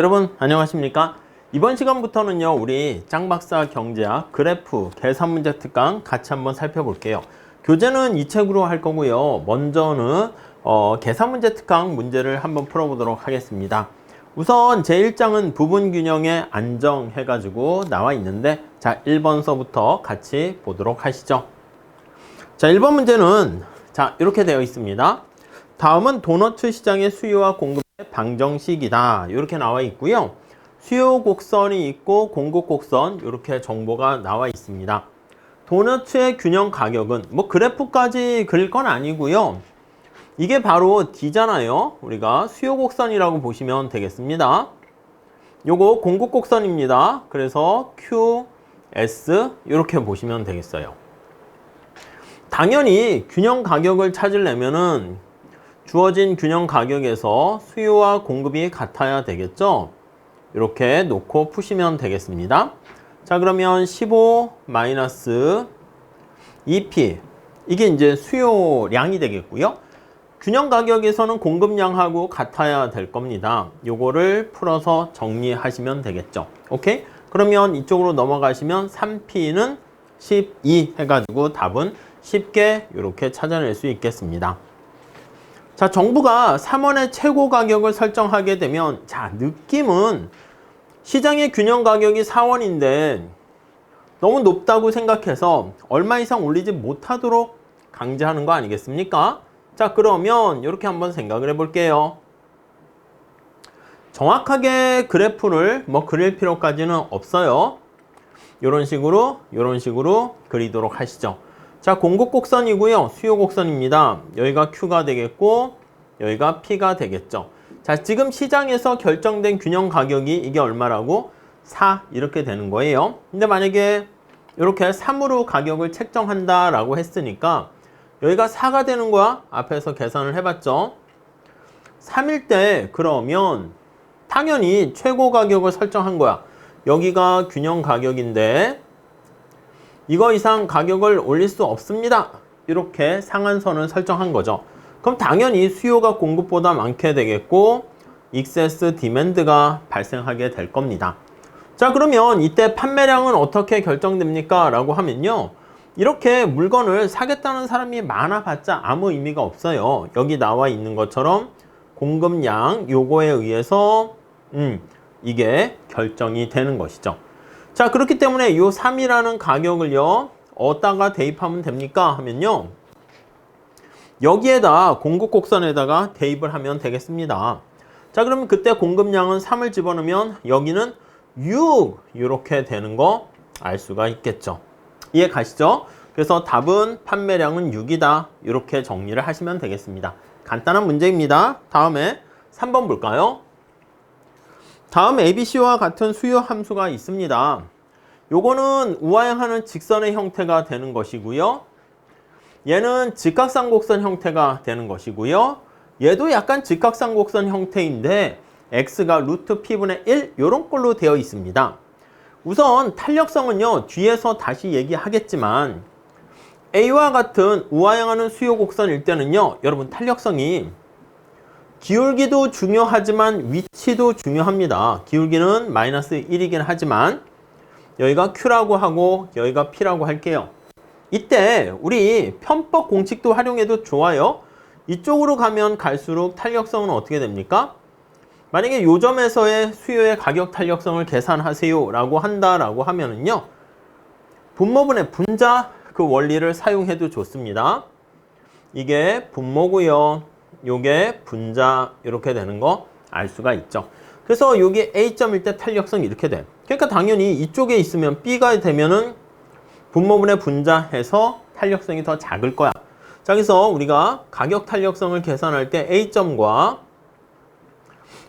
여러분 안녕하십니까? 이번 시간부터는요 우리 짱박사 경제학 그래프 계산문제 특강 같이 한번 살펴볼게요. 교재는 이 책으로 할 거고요. 먼저는 계산문제 특강 문제를 한번 풀어보도록 하겠습니다. 우선 제1장은 부분균형의 안정 해가지고 나와 있는데, 자 1번서부터 같이 보도록 하시죠. 자 1번 문제는 자 이렇게 되어 있습니다. 다음은 도너츠 시장의 수요와 공급의 방정식이다, 이렇게 나와 있고요. 수요 곡선이 있고 공급 곡선 이렇게 정보가 나와 있습니다. 도너츠의 균형 가격은 뭐 그래프까지 그릴 건 아니고요. 이게 바로 D잖아요. 우리가 수요 곡선이라고 보시면 되겠습니다. 요거 공급 곡선입니다. 그래서 Q, S 이렇게 보시면 되겠어요. 당연히 균형 가격을 찾으려면은 주어진 균형 가격에서 수요와 공급이 같아야 되겠죠. 이렇게 놓고 푸시면 되겠습니다. 자 그러면 15 마이너스 2P, 이게 이제 수요량이 되겠고요. 균형 가격에서는 공급량하고 같아야 될 겁니다. 요거를 풀어서 정리하시면 되겠죠. 오케이? 그러면 이쪽으로 넘어가시면 3P는 12 해가지고 답은 쉽게 이렇게 찾아낼 수 있겠습니다. 자, 정부가 3원의 최고 가격을 설정하게 되면, 자, 느낌은 시장의 균형 가격이 4원인데 너무 높다고 생각해서 얼마 이상 올리지 못하도록 강제하는 거 아니겠습니까? 자, 그러면 이렇게 한번 생각을 해볼게요. 정확하게 그래프를 뭐 그릴 필요까지는 없어요. 이런 식으로 그리도록 하시죠. 자, 공급 곡선이고요. 수요 곡선입니다. 여기가 Q가 되겠고 여기가 P가 되겠죠. 자, 지금 시장에서 결정된 균형 가격이 이게 얼마라고? 4 이렇게 되는 거예요. 근데 만약에 이렇게 3으로 가격을 책정한다라고 했으니까 여기가 4가 되는 거야. 앞에서 계산을 해봤죠. 3일 때 그러면 당연히 최고 가격을 설정한 거야. 여기가 균형 가격인데 이거 이상 가격을 올릴 수 없습니다. 이렇게 상한선을 설정한 거죠. 그럼 당연히 수요가 공급보다 많게 되겠고 excess demand가 발생하게 될 겁니다. 자 그러면 이때 판매량은 어떻게 결정됩니까? 라고 하면요, 이렇게 물건을 사겠다는 사람이 많아봤자 아무 의미가 없어요. 여기 나와 있는 것처럼 공급량 요거에 의해서 이게 결정이 되는 것이죠. 자 그렇기 때문에 이 3이라는 가격을요 어디다가 대입하면 됩니까 하면요, 여기에다 공급 곡선에다가 대입을 하면 되겠습니다. 자 그러면 그때 공급량은 3을 집어넣으면 여기는 6 이렇게 되는 거 알 수가 있겠죠. 이해 가시죠? 그래서 답은 판매량은 6이다 이렇게 정리를 하시면 되겠습니다. 간단한 문제입니다. 다음에 3번 볼까요? 다음 ABC와 같은 수요 함수가 있습니다. 요거는 우하향하는 직선의 형태가 되는 것이고요. 얘는 직각삼곡선 형태가 되는 것이고요. 얘도 약간 직각삼곡선 형태인데 x가 루트 p분의 1 요런 걸로 되어 있습니다. 우선 탄력성은요 뒤에서 다시 얘기하겠지만 A와 같은 우하향하는 수요 곡선일 때는요 여러분 탄력성이 기울기도 중요하지만 위치도 중요합니다. 기울기는 마이너스 1이긴 하지만 여기가 Q라고 하고 여기가 P라고 할게요. 이때 우리 편법 공식도 활용해도 좋아요. 이쪽으로 가면 갈수록 탄력성은 어떻게 됩니까? 만약에 요 점에서의 수요의 가격 탄력성을 계산하세요 라고 한다라고 하면은요, 분모분의 분자 그 원리를 사용해도 좋습니다. 이게 분모고요. 요게 분자 이렇게 되는 거 알 수가 있죠. 그래서 요게 A점일 때 탄력성이 이렇게 돼. 그러니까 당연히 이쪽에 있으면 B가 되면은 분모분의 분자해서 탄력성이 더 작을 거야. 자, 그래서 우리가 가격 탄력성을 계산할 때 A점과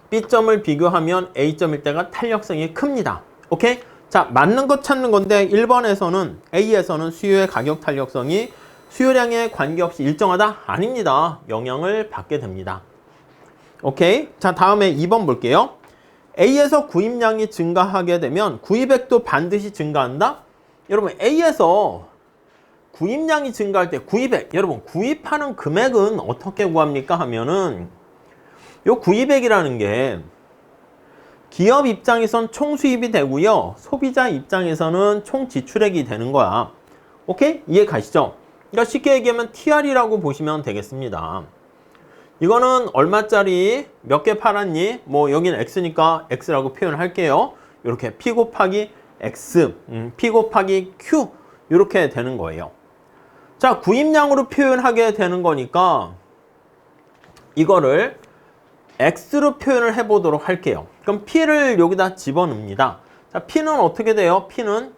B점을 비교하면 A점일 때가 탄력성이 큽니다. 오케이? 자, 맞는 것 찾는 건데 1번에서는 A에서는 수요의 가격 탄력성이 수요량에 관계없이 일정하다? 아닙니다. 영향을 받게 됩니다. 오케이? 자, 다음에 2번 볼게요. A에서 구입량이 증가하게 되면 구입액도 반드시 증가한다? 여러분 A에서 구입량이 증가할 때 구입액, 여러분 구입하는 금액은 어떻게 구합니까 하면은 요 구입액이라는 게 기업 입장에선 총 수입이 되고요. 소비자 입장에서는 총 지출액이 되는 거야. 오케이? 이해 가시죠? 그러니까 쉽게 얘기하면 TR이라고 보시면 되겠습니다. 이거는 얼마짜리 몇 개 팔았니? 뭐 여기는 X니까 X라고 표현할게요. 이렇게 P 곱하기 X, P 곱하기 Q 이렇게 되는 거예요. 자, 구입량으로 표현하게 되는 거니까 이거를 X로 표현을 해보도록 할게요. 그럼 P를 여기다 집어넣습니다. 자, P는 어떻게 돼요? P는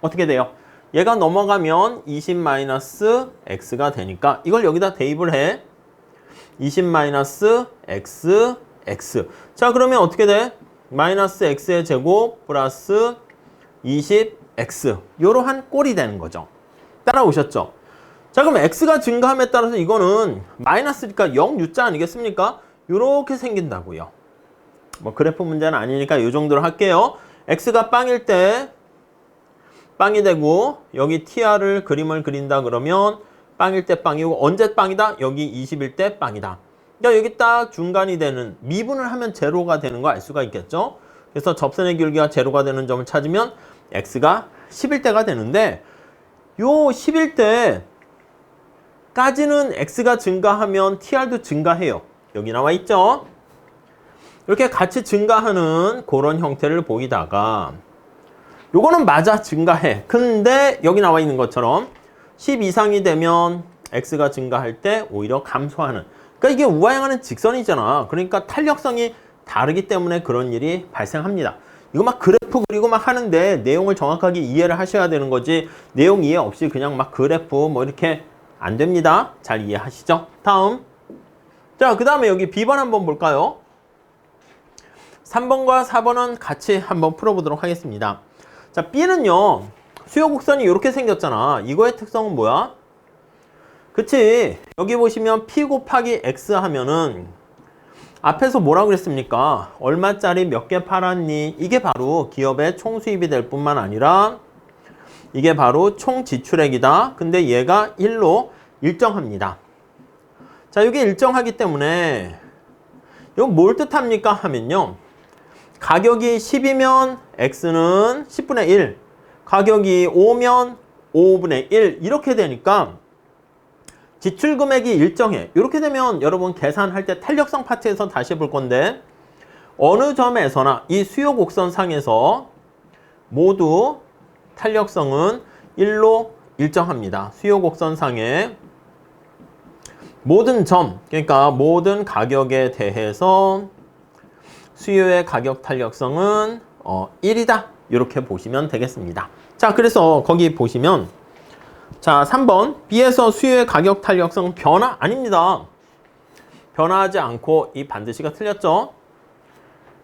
어떻게 돼요? 얘가 넘어가면 20-X가 되니까 이걸 여기다 대입을 해. 20-X, X. 자, 그러면 어떻게 돼? 마이너스 X의 제곱 플러스 20X. 요러한 꼴이 되는 거죠. 따라오셨죠? 자, 그럼 X가 증가함에 따라서 이거는 마이너스니까 0U자 아니겠습니까? 요렇게 생긴다고요. 뭐 그래프 문제는 아니니까 이 정도로 할게요. X가 빵일 때 빵이 되고 여기 TR을 그림을 그린다 그러면 빵일 때 빵이고 언제 빵이다? 여기 20일 때 빵이다. 그러니까 여기 딱 중간이 되는 미분을 하면 제로가 되는 거 알 수가 있겠죠? 그래서 접선의 기울기가 제로가 되는 점을 찾으면 X가 10일 때가 되는데 요 10일 때까지는 X가 증가하면 TR도 증가해요. 여기 나와 있죠? 이렇게 같이 증가하는 그런 형태를 보이다가 요거는 맞아 증가해. 근데 여기 나와 있는 것처럼 10 이상이 되면 X가 증가할 때 오히려 감소하는. 그러니까 이게 우하향하는 직선이잖아. 그러니까 탄력성이 다르기 때문에 그런 일이 발생합니다. 이거 막 그래프 그리고 막 하는데 내용을 정확하게 이해를 하셔야 되는 거지 내용 이해 없이 그냥 막 그래프 뭐 이렇게 안 됩니다. 잘 이해하시죠? 다음. 자, 그 다음에 여기 B번 한번 볼까요? 3번과 4번은 같이 한번 풀어보도록 하겠습니다. 자, B는요, 수요 곡선이 이렇게 생겼잖아. 이거의 특성은 뭐야? 그치? 여기 보시면 P 곱하기 X 하면은 앞에서 뭐라고 그랬습니까? 얼마짜리 몇 개 팔았니? 이게 바로 기업의 총 수입이 될 뿐만 아니라 이게 바로 총 지출액이다. 근데 얘가 1로 일정합니다. 자, 이게 일정하기 때문에 이거 뭘 뜻합니까? 하면요. 가격이 10이면 X는 10분의 1, 가격이 5면 5분의 1 이렇게 되니까 지출 금액이 일정해. 이렇게 되면 여러분 계산할 때 탄력성 파트에서 다시 볼 건데 어느 점에서나 이 수요 곡선상에서 모두 탄력성은 1로 일정합니다. 수요 곡선상의 모든 점, 그러니까 모든 가격에 대해서 수요의 가격 탄력성은 1이다. 이렇게 보시면 되겠습니다. 자, 그래서 거기 보시면 자, 3번 B에서 수요의 가격 탄력성 변화 아닙니다. 변화하지 않고 이 반드시가 틀렸죠.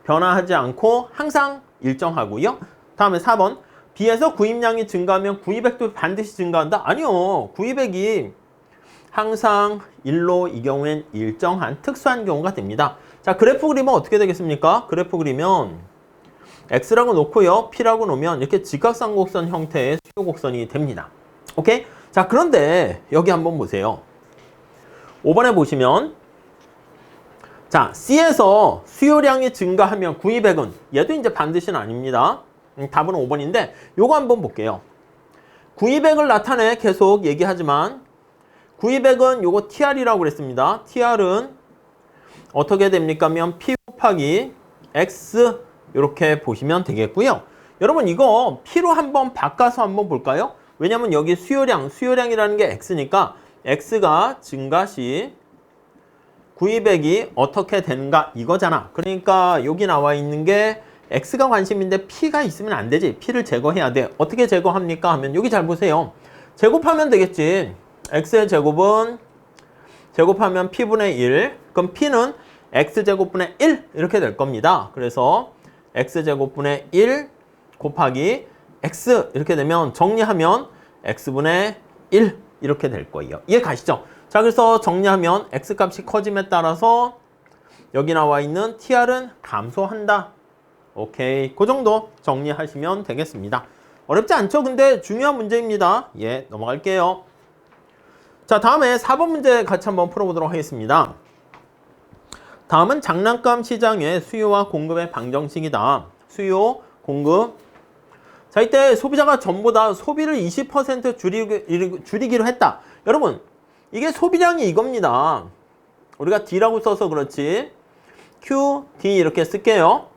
변화하지 않고 항상 일정하고요. 다음에 4번 B에서 구입량이 증가하면 구입액도 반드시 증가한다. 아니요. 구입액이 항상 1로 이 경우엔 일정한 특수한 경우가 됩니다. 자, 그래프 그리면 어떻게 되겠습니까? 그래프 그리면 X라고 놓고요. P라고 놓으면 이렇게 직각삼곡선 형태의 수요 곡선이 됩니다. 오케이? 자, 그런데 여기 한번 보세요. 5번에 보시면 자, C에서 수요량이 증가하면 구입액은 얘도 이제 반드시는 아닙니다. 답은 5번인데 요거 한번 볼게요. 구입액을 나타내 계속 얘기하지만 구입액은 요거 TR이라고 그랬습니다. TR은 어떻게 됩니까? 하면 P 곱하기 X 이렇게 보시면 되겠고요. 여러분 이거 P로 한번 바꿔서 한번 볼까요? 왜냐면 여기 수요량이라는 게 X니까 X가 증가 시 구입액이 어떻게 되는가 이거잖아. 그러니까 여기 나와 있는 게 X가 관심인데 P가 있으면 안 되지. P를 제거해야 돼. 어떻게 제거합니까? 하면 여기 잘 보세요. 제곱하면 되겠지. X의 제곱은 제곱하면 P분의 1. 그럼 P는 X제곱분의 1 이렇게 될 겁니다. 그래서 X제곱분의 1 곱하기 X 이렇게 되면 정리하면 X분의 1 이렇게 될 거예요. 이해 가시죠? 자, 그래서 정리하면 X값이 커짐에 따라서 여기 나와 있는 TR은 감소한다. 오케이. 그 정도 정리하시면 되겠습니다. 어렵지 않죠? 근데 중요한 문제입니다. 예, 넘어갈게요. 자, 다음에 4번 문제 같이 한번 풀어보도록 하겠습니다. 다음은 장난감 시장의 수요와 공급의 방정식이다. 수요, 공급. 자, 이때 소비자가 전부 다 소비를 20% 줄이기로 했다. 여러분, 이게 소비량이 이겁니다. 우리가 D라고 써서 그렇지. Q, D 이렇게 쓸게요.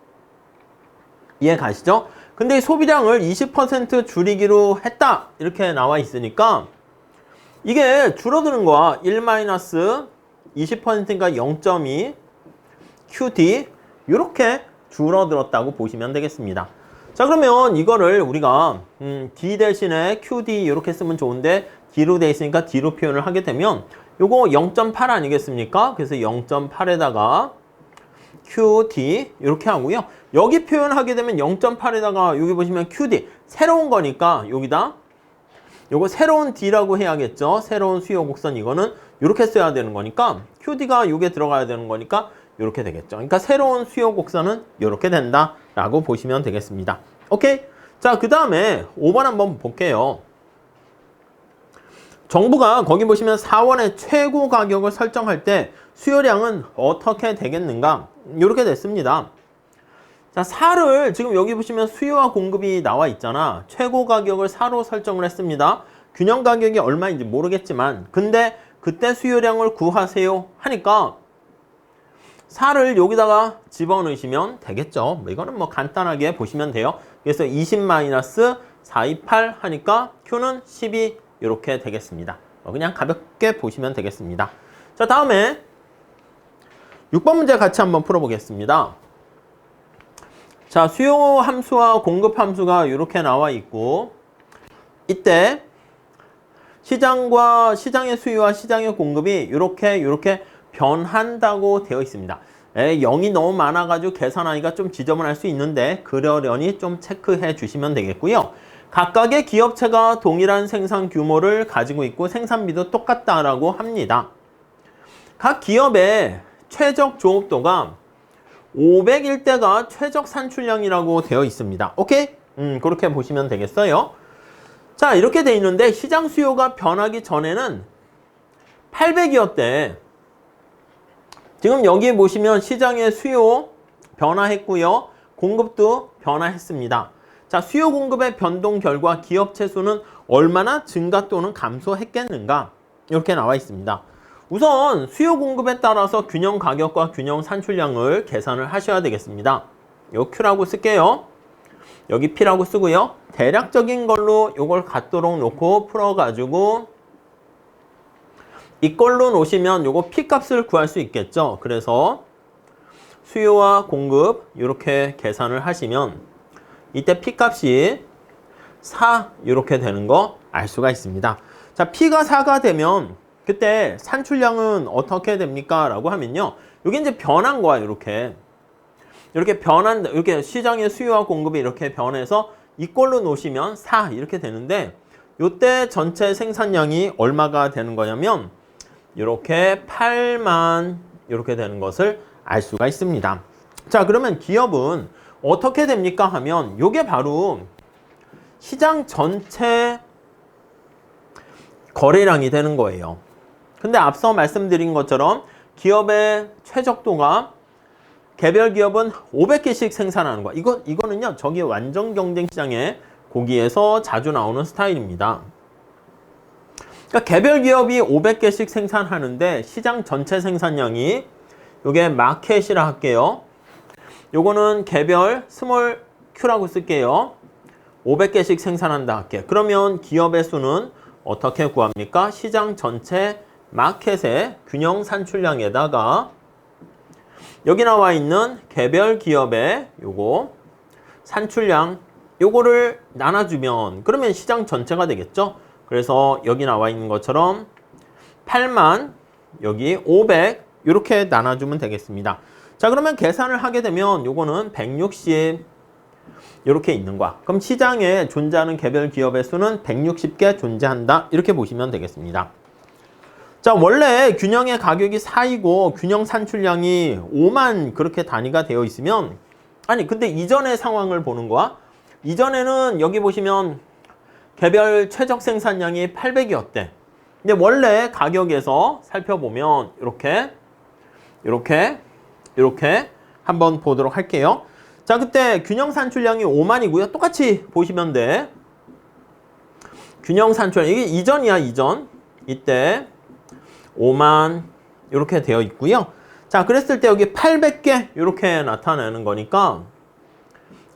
이해 가시죠? 근데 이 소비량을 20% 줄이기로 했다. 이렇게 나와 있으니까 이게 줄어드는 거야. 1-20%니까 0.2 QD 이렇게 줄어들었다고 보시면 되겠습니다. 자, 그러면 이거를 우리가 D 대신에 QD 이렇게 쓰면 좋은데 D로 돼 있으니까 D로 표현을 하게 되면 요거 0.8 아니겠습니까? 그래서 0.8에다가 QD 이렇게 하고요. 여기 표현하게 되면 0.8에다가 여기 보시면 QD 새로운 거니까 여기다 요거 새로운 D라고 해야겠죠. 새로운 수요 곡선 이거는 이렇게 써야 되는 거니까 QD가 요게 들어가야 되는 거니까 이렇게 되겠죠. 그러니까 새로운 수요 곡선은 이렇게 된다라고 보시면 되겠습니다. 오케이? 자, 그 다음에 5번 한번 볼게요. 정부가 거기 보시면 4월에 최고 가격을 설정할 때 수요량은 어떻게 되겠는가? 이렇게 됐습니다. 자, 4를 지금 여기 보시면 수요와 공급이 나와 있잖아. 최고 가격을 4로 설정을 했습니다. 균형 가격이 얼마인지 모르겠지만 근데 그때 수요량을 구하세요 하니까 4를 여기다가 집어넣으시면 되겠죠. 이거는 뭐 간단하게 보시면 돼요. 그래서 20-428 하니까 Q는 12 이렇게 되겠습니다. 그냥 가볍게 보시면 되겠습니다. 자, 다음에 6번 문제 같이 한번 풀어보겠습니다. 자, 수요 함수와 공급 함수가 이렇게 나와 있고 이때 시장의 수요와 시장의 공급이 이렇게 변한다고 되어 있습니다. 0이 너무 많아가지고 계산하기가 좀 지저분할 수 있는데 그러려니 좀 체크해 주시면 되겠고요. 각각의 기업체가 동일한 생산 규모를 가지고 있고 생산비도 똑같다라고 합니다. 각 기업의 최적 조업도가 500일 때가 최적 산출량이라고 되어 있습니다. 오케이? 그렇게 보시면 되겠어요. 자, 이렇게 돼 있는데 시장 수요가 변하기 전에는 800이었대. 지금 여기 보시면 시장의 수요 변화했고요. 공급도 변화했습니다. 자, 수요 공급의 변동 결과 기업체 수는 얼마나 증가 또는 감소했겠는가? 이렇게 나와 있습니다. 우선 수요 공급에 따라서 균형 가격과 균형 산출량을 계산을 하셔야 되겠습니다. 요 Q라고 쓸게요. 여기 P라고 쓰고요. 대략적인 걸로 요걸 갖도록 놓고 풀어가지고 이걸로 놓으시면 요거 P 값을 구할 수 있겠죠. 그래서 수요와 공급 이렇게 계산을 하시면 이때 P 값이 4 이렇게 되는 거 알 수가 있습니다. 자, P가 4가 되면 그때 산출량은 어떻게 됩니까? 라고 하면요. 이게 이제 변한 거야, 이렇게 시장의 수요와 공급이 이렇게 변해서 이꼴로 놓으시면 4 이렇게 되는데 이때 전체 생산량이 얼마가 되는 거냐면 이렇게 8만 이렇게 되는 것을 알 수가 있습니다. 자, 그러면 기업은 어떻게 됩니까? 하면 이게 바로 시장 전체 거래량이 되는 거예요. 근데 앞서 말씀드린 것처럼 기업의 최적도가 개별 기업은 500개씩 생산하는 거. 이거는요, 저기 완전 경쟁 시장에 거기에서 자주 나오는 스타일입니다. 그러니까 개별 기업이 500개씩 생산하는데 시장 전체 생산량이 요게 마켓이라 할게요. 요거는 개별 스몰 Q라고 쓸게요. 500개씩 생산한다 할게요. 그러면 기업의 수는 어떻게 구합니까? 시장 전체 마켓의 균형 산출량에다가 여기 나와 있는 개별 기업의 요거 산출량 요거를 나눠주면 그러면 시장 전체가 되겠죠. 그래서 여기 나와 있는 것처럼 8만 여기 500 이렇게 나눠주면 되겠습니다. 자, 그러면 계산을 하게 되면 요거는 160 이렇게 있는 거야. 그럼 시장에 존재하는 개별 기업의 수는 160개 존재한다. 이렇게 보시면 되겠습니다. 자, 원래 균형의 가격이 4이고 균형 산출량이 5만 그렇게 단위가 되어 있으면 아니 근데 이전의 상황을 보는 거야. 이전에는 여기 보시면 개별 최적 생산량이 800이었대. 근데 원래 가격에서 살펴보면 이렇게 이렇게 한번 보도록 할게요. 자, 그때 균형 산출량이 5만이고요. 똑같이 보시면 돼. 균형 산출량, 이게 이전이야, 이전. 이때 5만 이렇게 되어 있고요. 자, 그랬을 때 여기 800개 이렇게 나타내는 거니까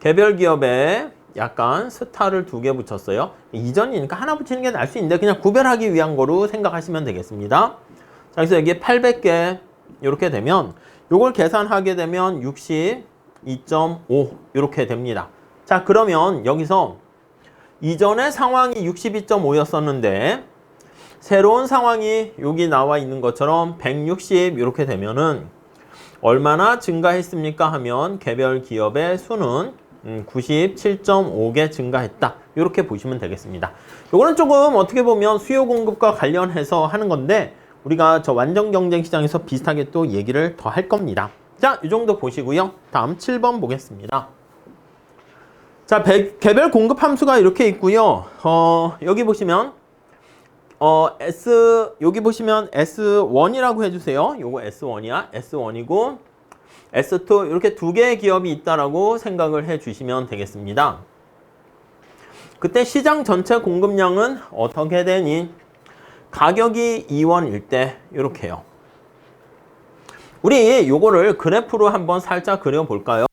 개별 기업에 약간 스타를 2개 붙였어요. 이전이니까 하나 붙이는 게 나을 수 있는데 그냥 구별하기 위한 거로 생각하시면 되겠습니다. 자, 그래서 여기 800개 이렇게 되면 요걸 계산하게 되면 62.5 이렇게 됩니다. 자, 그러면 여기서 이전의 상황이 62.5였었는데 새로운 상황이 여기 나와 있는 것처럼 160 이렇게 되면은 얼마나 증가했습니까 하면 개별 기업의 수는 97.5개 증가했다. 이렇게 보시면 되겠습니다. 요거는 조금 어떻게 보면 수요 공급과 관련해서 하는 건데 우리가 저 완전 경쟁 시장에서 비슷하게 또 얘기를 더 할 겁니다. 자, 이 정도 보시고요. 다음 7번 보겠습니다. 자, 개별 공급 함수가 이렇게 있고요. 여기 보시면 여기 보시면 S1이라고 해주세요. 요거 S1이야. S1이고 S2 이렇게 2개의 기업이 있다라고 생각을 해주시면 되겠습니다. 그때 시장 전체 공급량은 어떻게 되니? 가격이 2원일 때 이렇게요. 우리 요거를 그래프로 한번 살짝 그려볼까요?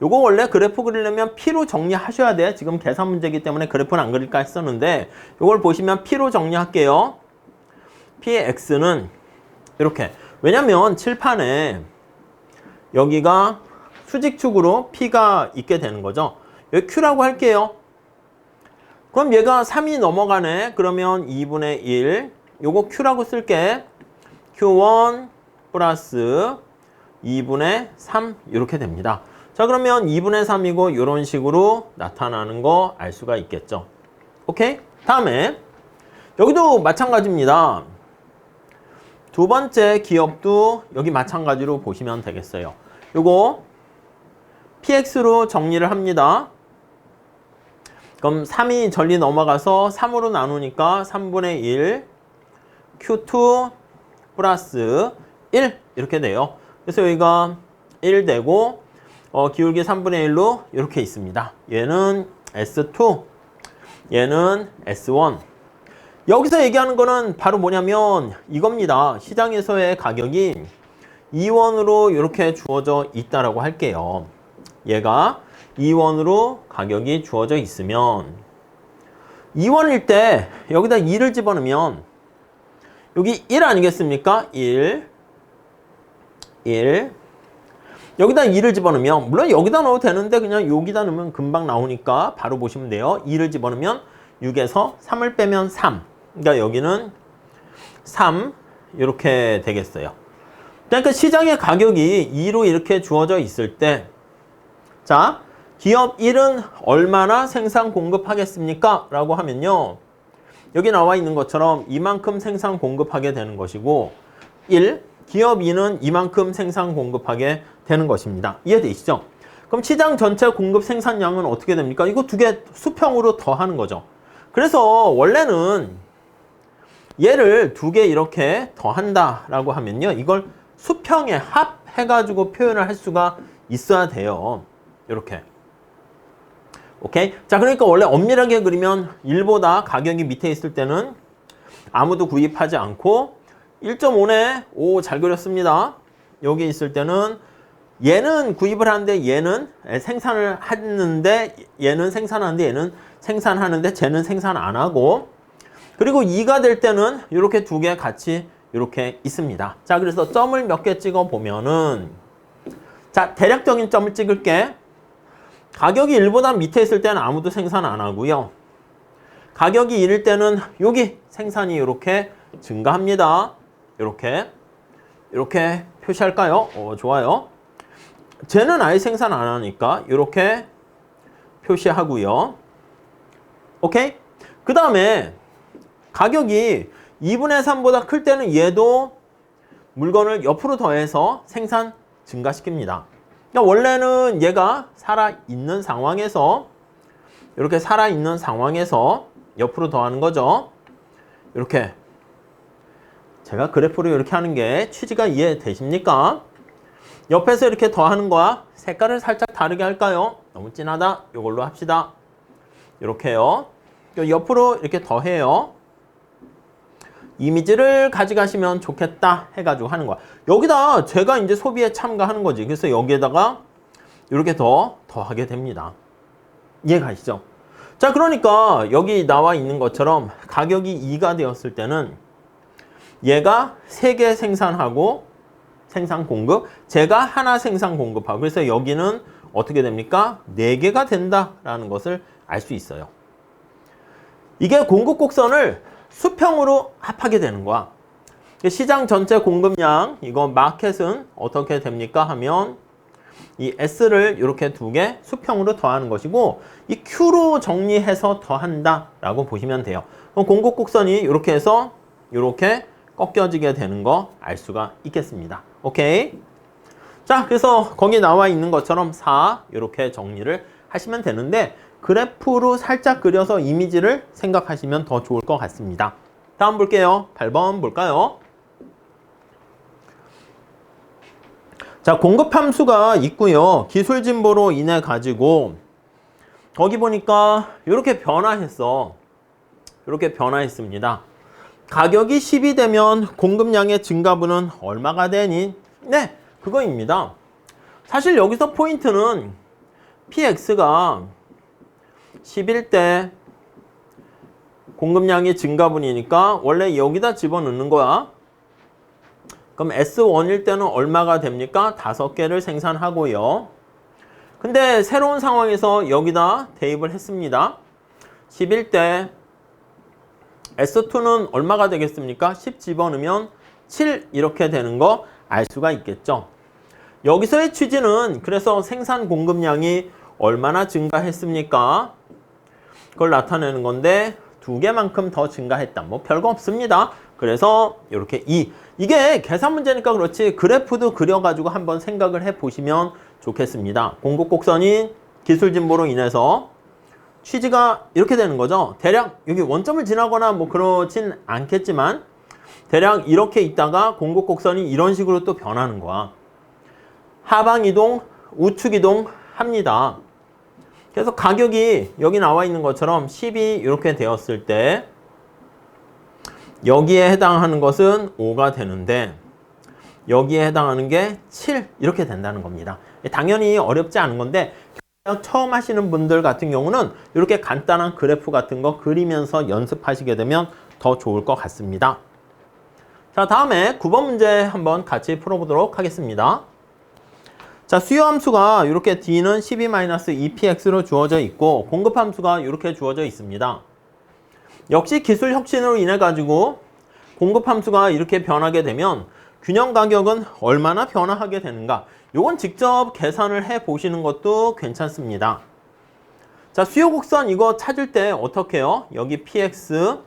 요거 원래 그래프 그리려면 P로 정리하셔야 돼. 지금 계산 문제이기 때문에 그래프는 안 그릴까 했었는데 요걸 보시면 P로 정리할게요. PX는 이렇게. 왜냐면 칠판에 여기가 수직축으로 P가 있게 되는 거죠. 여기 Q라고 할게요. 그럼 얘가 3이 넘어가네. 그러면 2분의 1. 요거 Q라고 쓸게. Q1 플러스 2분의 3 이렇게 됩니다. 자, 그러면 2분의 3이고 이런 식으로 나타나는 거 알 수가 있겠죠. 오케이? 다음에 여기도 마찬가지입니다. 두 번째 기업도 여기 마찬가지로 보시면 되겠어요. 요거 PX로 정리를 합니다. 그럼 3이 전리 넘어가서 3으로 나누니까 3분의 1 Q2 플러스 1 이렇게 돼요. 그래서 여기가 1 되고 기울기 3분의 1로 이렇게 있습니다. 얘는 S2, 얘는 S1. 여기서 얘기하는 거는 바로 뭐냐면 이겁니다. 시장에서의 가격이 2원으로 이렇게 주어져 있다라고 할게요. 얘가 2원으로 가격이 주어져 있으면 2원일 때 여기다 2를 집어넣으면 여기 1 아니겠습니까? 1 여기다 2를 집어넣으면 물론 여기다 넣어도 되는데 그냥 여기다 넣으면 금방 나오니까 바로 보시면 돼요. 2를 집어넣으면 6에서 3을 빼면 3. 그러니까 여기는 3 이렇게 되겠어요. 그러니까 시장의 가격이 2로 이렇게 주어져 있을 때 자, 기업 1은 얼마나 생산 공급하겠습니까? 라고 하면요. 여기 나와 있는 것처럼 이만큼 생산 공급하게 되는 것이고 1, 기업 2는 이만큼 생산 공급하게 되는 것입니다. 이해되시죠? 그럼 시장 전체 공급 생산량은 어떻게 됩니까? 이거 두 개 수평으로 더하는 거죠. 그래서 원래는 얘를 두 개 이렇게 더한다라고 하면요. 이걸 수평에 합해가지고 표현을 할 수가 있어야 돼요. 이렇게. 오케이? 자, 그러니까 원래 엄밀하게 그리면 1보다 가격이 밑에 있을 때는 아무도 구입하지 않고 1.5네. 오, 잘 그렸습니다. 여기 있을 때는 얘는 구입을 하는데 얘는 생산을 하는데 얘는 생산하는데 얘는 생산하는데 쟤는 생산 안 하고 그리고 2가 될 때는 이렇게 두 개 같이 이렇게 있습니다. 자, 그래서 점을 몇 개 찍어 보면은 자, 대략적인 점을 찍을게. 가격이 1보다 밑에 있을 때는 아무도 생산 안 하고요. 가격이 1일 때는 여기 생산이 이렇게 증가합니다. 이렇게 표시할까요? 좋아요. 쟤는 아예 생산 안 하니까 이렇게 표시하고요. 오케이? 그 다음에 가격이 2분의 3보다 클 때는 얘도 물건을 옆으로 더해서 생산 증가시킵니다. 그러니까 원래는 얘가 살아있는 상황에서 이렇게 살아있는 상황에서 옆으로 더하는 거죠. 이렇게 제가 그래프로 이렇게 하는 게 취지가 이해되십니까? 옆에서 이렇게 더하는 거야. 색깔을 살짝 다르게 할까요? 너무 진하다. 이걸로 합시다. 이렇게요. 옆으로 이렇게 더해요. 이미지를 가져가시면 좋겠다 해가지고 하는 거야. 여기다 제가 이제 소비에 참가하는 거지. 그래서 여기에다가 이렇게 더하게 됩니다. 이해가시죠? 자, 그러니까 여기 나와 있는 것처럼 가격이 2가 되었을 때는 얘가 3개 생산하고 생산 공급, 제가 하나 생산 공급하고, 그래서 여기는 어떻게 됩니까? 4개가 된다라는 것을 알 수 있어요. 이게 공급 곡선을 수평으로 합하게 되는 거야. 시장 전체 공급량, 이거 마켓은 어떻게 됩니까? 하면 이 S를 이렇게 2개 수평으로 더하는 것이고, 이 Q로 정리해서 더한다 라고 보시면 돼요. 그럼 공급 곡선이 이렇게 해서 이렇게 꺾여지게 되는 거 알 수가 있겠습니다. 오케이? 자, 그래서 거기 나와 있는 것처럼 4 이렇게 정리를 하시면 되는데, 그래프로 살짝 그려서 이미지를 생각하시면 더 좋을 것 같습니다. 다음 볼게요. 8번 볼까요? 자, 공급 함수가 있고요. 기술 진보로 인해 가지고 거기 보니까 이렇게 변화했어. 이렇게 변화했습니다. 가격이 10이 되면 공급량의 증가분은 얼마가 되니? 네, 그거입니다. 사실 여기서 포인트는 PX가 10일 때 공급량이 증가분이니까 원래 여기다 집어넣는 거야. 그럼 S1일 때는 얼마가 됩니까? 5개를 생산하고요. 근데 새로운 상황에서 여기다 대입을 했습니다. 10일 때 S2는 얼마가 되겠습니까? 10 집어넣으면 7 이렇게 되는 거 알 수가 있겠죠. 여기서의 취지는 그래서 생산 공급량이 얼마나 증가했습니까? 그걸 나타내는 건데 2개만큼 더 증가했다. 뭐 별거 없습니다. 그래서 이렇게 2. 이게 계산 문제니까 그렇지 그래프도 그려가지고 한번 생각을 해보시면 좋겠습니다. 공급 곡선이 기술 진보로 인해서 취지가 이렇게 되는 거죠. 대략 여기 원점을 지나거나 뭐 그렇진 않겠지만 대략 이렇게 있다가 공급 곡선이 이런 식으로 또 변하는 거야. 하방 이동, 우측 이동 합니다. 그래서 가격이 여기 나와 있는 것처럼 10이 이렇게 되었을 때 여기에 해당하는 것은 5가 되는데 여기에 해당하는 게 7 이렇게 된다는 겁니다. 당연히 어렵지 않은 건데 처음 하시는 분들 같은 경우는 이렇게 간단한 그래프 같은 거 그리면서 연습하시게 되면 더 좋을 것 같습니다. 자, 다음에 9번 문제 한번 같이 풀어보도록 하겠습니다. 자, 수요 함수가 이렇게 D는 12-2px로 주어져 있고 공급 함수가 이렇게 주어져 있습니다. 역시 기술 혁신으로 인해 가지고 공급 함수가 이렇게 변하게 되면 균형 가격은 얼마나 변화하게 되는가? 요건 직접 계산을 해 보시는 것도 괜찮습니다. 자, 수요 곡선 이거 찾을 때 어떻게 해요? 여기 px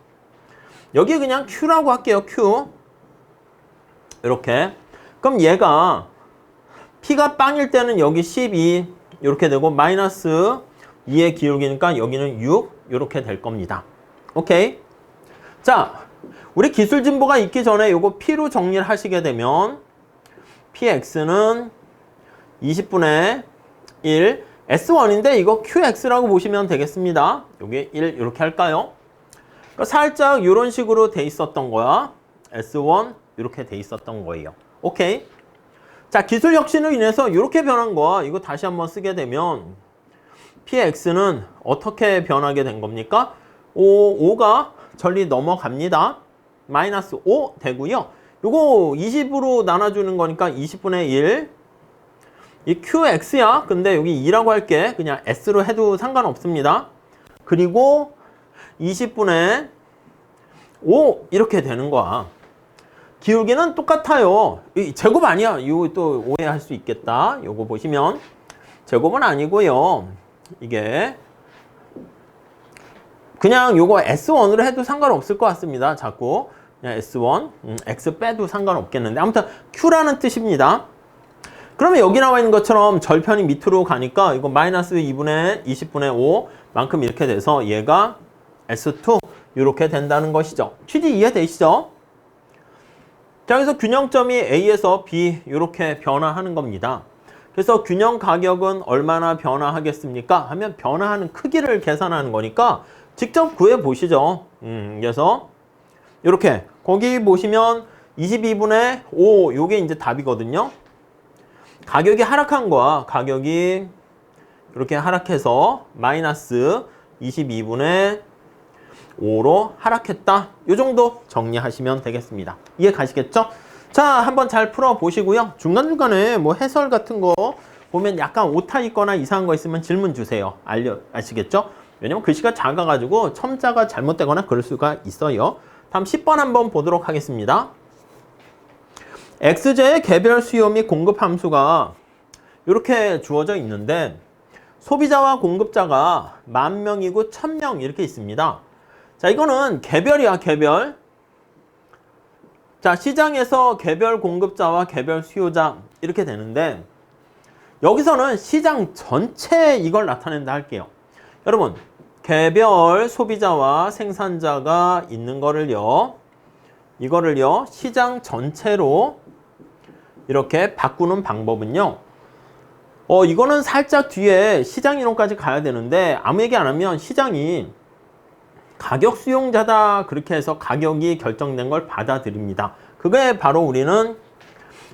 여기 그냥 q라고 할게요. q 이렇게. 그럼 얘가 p가 빵일 때는 여기 12 이렇게 되고 마이너스 2의 기울기니까 여기는 6 이렇게 될 겁니다. 오케이? 자, 우리 기술 진보가 있기 전에 요거 p로 정리를 하시게 되면 px는 20분의 1 S1인데 이거 qx라고 보시면 되겠습니다. 여기 1 이렇게 할까요? 그러니까 살짝 이런 식으로 돼 있었던 거야. S1 이렇게 돼 있었던 거예요. 오케이? 자, 기술 혁신으로 인해서 이렇게 변한 거야. 이거 다시 한번 쓰게 되면 px는 어떻게 변하게 된 겁니까? 5가 전리 넘어갑니다. 마이너스 5 되고요. 요거 20으로 나눠주는 거니까 20분의 1. 이 qx야. 근데 여기 2라고 할게. 그냥 s로 해도 상관없습니다. 그리고 20분의 5 이렇게 되는 거야. 기울기는 똑같아요. 제곱 아니야. 이거 또 오해할 수 있겠다. 요거 보시면 제곱은 아니고요. 이게 그냥 요거 S1으로 해도 상관없을 것 같습니다. 자꾸 그냥 S1, X 빼도 상관없겠는데 아무튼 Q라는 뜻입니다. 그러면 여기 나와 있는 것처럼 절편이 밑으로 가니까 이거 마이너스 2분의 20분의 5 만큼 이렇게 돼서 얘가 S2 이렇게 된다는 것이죠. 취지 이해되시죠? 자, 그래서 균형점이 A에서 B 이렇게 변화하는 겁니다. 그래서 균형 가격은 얼마나 변화하겠습니까? 하면 변화하는 크기를 계산하는 거니까 직접 구해 보시죠. 그래서 이렇게 거기 보시면 22분의 5 요게 이제 답이거든요. 가격이 하락한 거야. 가격이 이렇게 하락해서 마이너스 22분의 5로 하락했다. 요 정도 정리하시면 되겠습니다. 이해 가시겠죠? 자, 한번 잘 풀어 보시고요. 중간중간에 뭐 해설 같은 거 보면 약간 오타 있거나 이상한 거 있으면 질문 주세요. 아시겠죠? 왜냐면 글씨가 작아가지고 첨자가 잘못되거나 그럴 수가 있어요. 다음 10번 한번 보도록 하겠습니다. XJ의 개별 수요 및 공급 함수가 이렇게 주어져 있는데 소비자와 공급자가 10,000명이고 1,000명 이렇게 있습니다. 자, 이거는 개별이야, 개별. 자, 시장에서 개별 공급자와 개별 수요자 이렇게 되는데 여기서는 시장 전체 이걸 나타낸다 할게요. 여러분, 개별 소비자와 생산자가 있는 거를요. 이거를요. 시장 전체로 이렇게 바꾸는 방법은요. 이거는 살짝 뒤에 시장 이론까지 가야 되는데 아무 얘기 안 하면 시장이 가격 수용자다 그렇게 해서 가격이 결정된 걸 받아들입니다. 그게 바로 우리는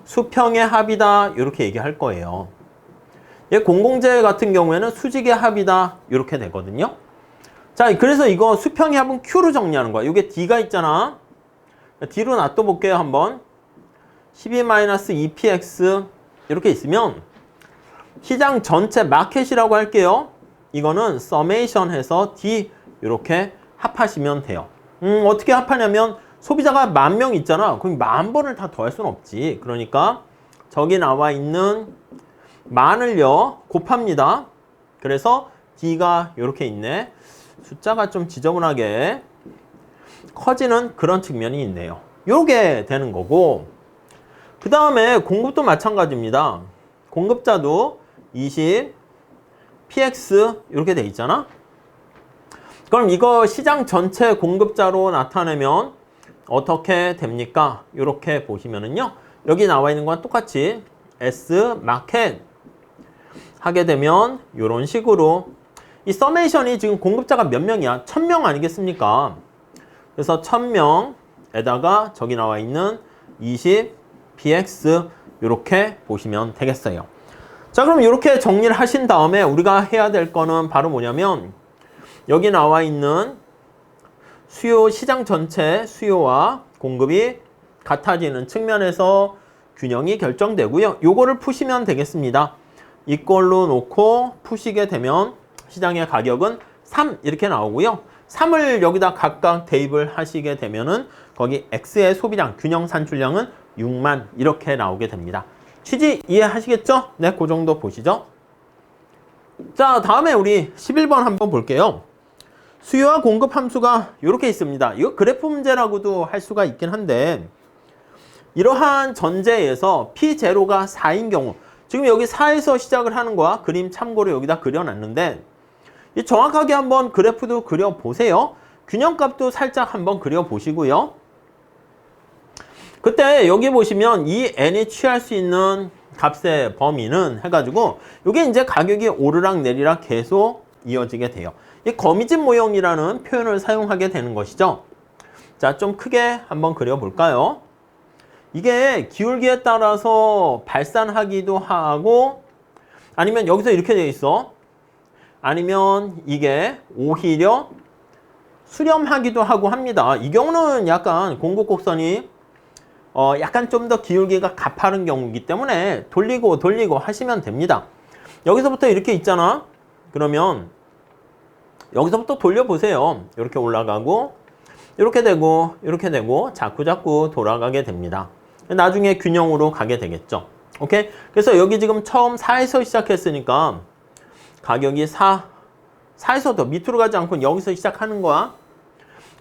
수평의 합이다 이렇게 얘기할 거예요. 공공재 같은 경우에는 수직의 합이다 이렇게 되거든요. 자, 그래서 이거 수평의 합은 Q로 정리하는 거야. 이게 D가 있잖아. D로 놔둬 볼게요. 한번 12-2px 이렇게 있으면 시장 전체 마켓이라고 할게요. 이거는 서메이션 해서 D 이렇게 합하시면 돼요. 어떻게 합하냐면 소비자가 10,000명 있잖아. 그럼 10,000번을 다 더할 수는 없지. 그러니까 저기 나와 있는 만을요 곱합니다. 그래서 D가 이렇게 있네. 숫자가 좀 지저분하게 커지는 그런 측면이 있네요. 요게 되는 거고 그 다음에 공급도 마찬가지입니다. 공급자도 20 px 이렇게 돼 있잖아. 그럼 이거 시장 전체 공급자로 나타내면 어떻게 됩니까? 이렇게 보시면은요. 여기 나와 있는 건 똑같이 S 마켓 하게 되면 이런 식으로 이 서메이션이 지금 공급자가 몇 명이야? 1,000명 아니겠습니까? 그래서 1,000명에다가 저기 나와 있는 20 px 이렇게 보시면 되겠어요. 자, 그럼 이렇게 정리를 하신 다음에 우리가 해야 될 거는 바로 뭐냐면 여기 나와 있는 수요, 시장 전체 수요와 공급이 같아지는 측면에서 균형이 결정되고요. 요거를 푸시면 되겠습니다. 이걸로 놓고 푸시게 되면 시장의 가격은 3 이렇게 나오고요. 3을 여기다 각각 대입을 하시게 되면은 거기 X의 소비량, 균형 산출량은 6만 이렇게 나오게 됩니다. 취지 이해하시겠죠? 네, 그 정도 보시죠. 자, 다음에 우리 11번 한번 볼게요. 수요와 공급 함수가 이렇게 있습니다. 이거 그래프 문제라고도 할 수가 있긴 한데 이러한 전제에서 P0가 4인 경우 지금 여기 4에서 시작을 하는 거야. 그림 참고로 여기다 그려놨는데 정확하게 한번 그래프도 그려보세요. 균형값도 살짝 한번 그려보시고요. 그때 여기 보시면 이 n이 취할 수 있는 값의 범위는 해가지고 이게 이제 가격이 오르락 내리락 계속 이어지게 돼요. 이 거미집 모형이라는 표현을 사용하게 되는 것이죠. 자, 좀 크게 한번 그려볼까요? 이게 기울기에 따라서 발산하기도 하고 아니면 여기서 이렇게 되어 있어. 아니면 이게 오히려 수렴하기도 하고 합니다. 이 경우는 약간 공급곡선이 약간 좀 더 기울기가 가파른 경우이기 때문에 돌리고 하시면 됩니다. 여기서부터 이렇게 있잖아. 그러면 여기서부터 돌려보세요. 이렇게 올라가고 이렇게 되고 자꾸 돌아가게 됩니다. 나중에 균형으로 가게 되겠죠. 오케이? 그래서 여기 지금 처음 4에서 시작했으니까 가격이 4에서 더 밑으로 가지 않고 여기서 시작하는 거야.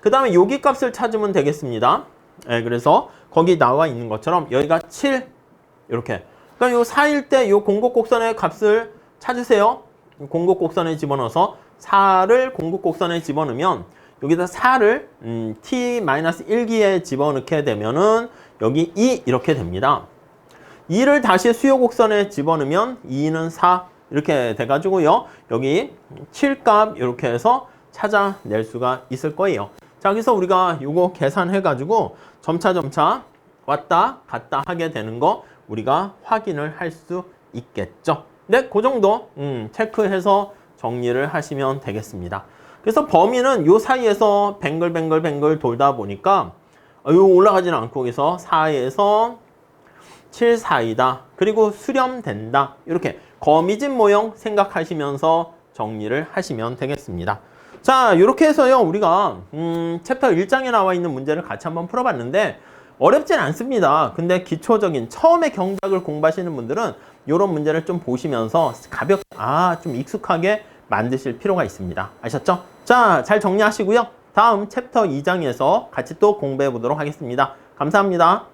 그 다음에 여기 값을 찾으면 되겠습니다. 네, 그래서 거기 나와 있는 것처럼 여기가 7 이렇게. 그러니까 요 4일 때 요 공급곡선의 값을 찾으세요. 공급곡선에 집어넣어서 4를 공급곡선에 집어넣으면 여기다 4를 t-1기에 집어넣게 되면은 여기 2 이렇게 됩니다. 2를 다시 수요 곡선에 집어넣으면 2는 4 이렇게 돼가지고요. 여기 7값 이렇게 해서 찾아낼 수가 있을 거예요. 자, 그래서 우리가 요거 계산해가지고 점차 왔다 갔다 하게 되는 거 우리가 확인을 할 수 있겠죠. 네, 그 정도 체크해서 정리를 하시면 되겠습니다. 그래서 범위는 요 사이에서 뱅글뱅글 돌다 보니까 요 올라가지는 않고 여기서 4에서 7 사이다. 그리고 수렴된다. 이렇게 거미집 모형 생각하시면서 정리를 하시면 되겠습니다. 자, 이렇게 해서요 우리가 챕터 1장에 나와 있는 문제를 같이 한번 풀어봤는데 어렵진 않습니다. 근데 기초적인 처음에 경작을 공부하시는 분들은 이런 문제를 좀 보시면서 가볍게 좀 익숙하게 만드실 필요가 있습니다. 아셨죠? 자, 잘 정리하시고요. 다음 챕터 2장에서 같이 또 공부해 보도록 하겠습니다. 감사합니다.